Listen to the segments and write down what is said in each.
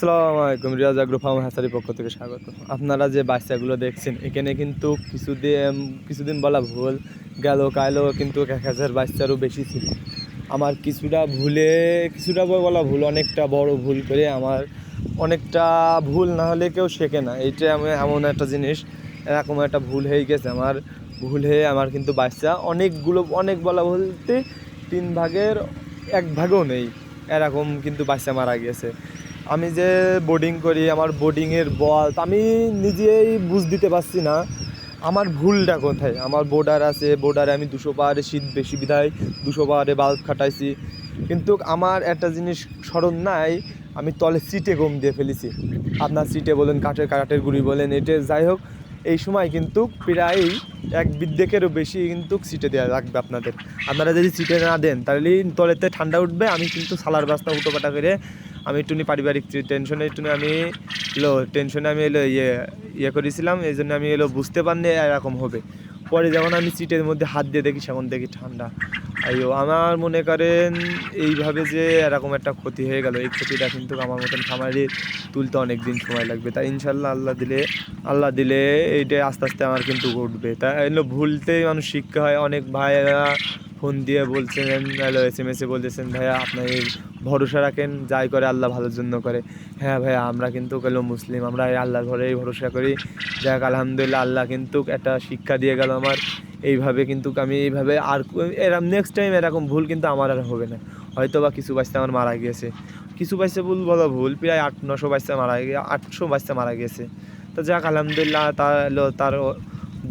আসসালামু আলাইকুম, Riaz agro farm হ্যাচারির পক্ষ থেকে স্বাগত। আপনারা যে বাচ্চাগুলো দেখছেন এখানে কিন্তু কিছুদিন বলা ভুল গেল, কালও কিন্তু 1000 বাচ্চারও বেশি ছিল। আমার কিছুটা বলা ভুল, অনেকটা বড় ভুল করে আমার অনেকটা ভুল না হলে কেউ শেখে না। এইটা আমি এমন একটা জিনিস, এরকম একটা ভুল হয়ে গেছে। ভুল হয়ে আমার কিন্তু বাচ্চা অনেক বলা বলতে 3 ভাগের 1 ভাগও নেই, এরকম কিন্তু বাচ্চা মারা গেছে। আমি যে বোর্ডিং করি, আমার বোর্ডিংয়ের বল আমি নিজেই বুঝ দিতে পারছি না আমার ভুলটা কোথায়। আমার বোর্ডারে আমি 200 পাওয়ারে শীত বেশি বিধায় 200 পাওয়ারে বাল্ব খাটাইছি, কিন্তু আমার একটা জিনিস স্মরণ নাই, আমি তলে সিটে গম দিয়ে ফেলেছি। আপনার সিটে বলেন, কাঠের গুঁড়ি বলেন, এটা যাই হোক, এই সময় কিন্তু প্রায় 1 বিদ্যেকেরও বেশি কিন্তু সিটে দেওয়া লাগবে আপনারা যদি সিটে না দেন তাহলে তলেতে ঠান্ডা উঠবে। আমি কিন্তু সালার বাস্তা উটোপাটা করে আমি একটুনি পারিবারিক টেনশনে আমি ইয়ে করেছিলাম, এই জন্য আমি বুঝতে পারিনি এরকম হবে। পরে যখন আমি সিটের মধ্যে হাত দিয়ে দেখি, সেখন দেখি ঠান্ডা। আমার মনে করেন এইভাবে যে এরকম একটা ক্ষতি হয়ে গেল, এই ক্ষতিটা কিন্তু আমার মতন খামারি তুলতে অনেক দিন সময় লাগবে। তাই ইনশাল্লাহ আল্লাহ দিলে এইটা আস্তে আস্তে আমার কিন্তু ঘটবে। তাই ভুলতেই মানুষ শিক্ষা হয়। অনেক ভাইয়েরা ফোন দিয়ে বলছেন, SMS-এ বলতেছেন, ভাইয়া আপনার এই ভরসা রাখেন, যাই করে আল্লাহ ভালোর জন্য করে। হ্যাঁ ভাইয়া, আমরা কিন্তু মুসলিম, আমরা এই আল্লাহর ঘরেই ভরসা করি। যাক আলহামদুলিল্লাহ, আল্লাহ কিন্তু একটা শিক্ষা দিয়ে গেল আমার। আমি এইভাবে আর এরকম নেক্সট টাইম এরকম ভুল কিন্তু আমার আর হবে না। হয়তো বা কিছু বাচ্চা আমার মারা গিয়েছে, কিছু বাচ্চা ভুল প্রায় 800-900 বাচ্চা 800 বাচ্চা মারা গেছে। তো যাক আলহামদুলিল্লাহ, তার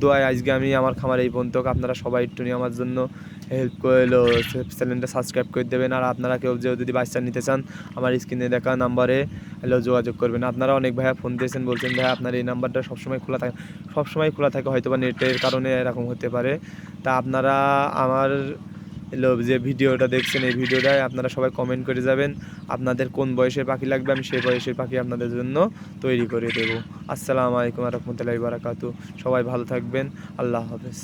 দোয়ায় আজকে আমি আমার খামার এই পর্যন্ত। আপনারা সবাই একটু নিয়ে আমার জন্য হেল্প করে চ্যানেলটা সাবস্ক্রাইব করে দেবেন। আর আপনারা কেউ যদি বাচ্চা নিতে চান, আমার স্ক্রিনে দেখা নাম্বারে যোগাযোগ করবেন। আপনারা অনেক ভাইয়া ফোন দিয়েছেন, বলছেন ভাইয়া আপনার এই নাম্বারটা সবসময় খোলা থাকে, হয়তো বা নেটের কারণে এরকম হতে পারে। তা আপনারা আমার যে ভিডিওটা দেখছেন, এই ভিডিওটায় আপনারা সবাই কমেন্ট করে যাবেন আপনাদের কোন বয়সের পাখি লাগবে, আমি সেই বয়সের পাখি আপনাদের জন্য তৈরি করে দেবো। আসসালামু আলাইকুম ওয়া রাহমাতুল্লাহি ওয়া বারাকাতুহু। সবাই ভালো থাকবেন। আল্লাহ হাফেজ।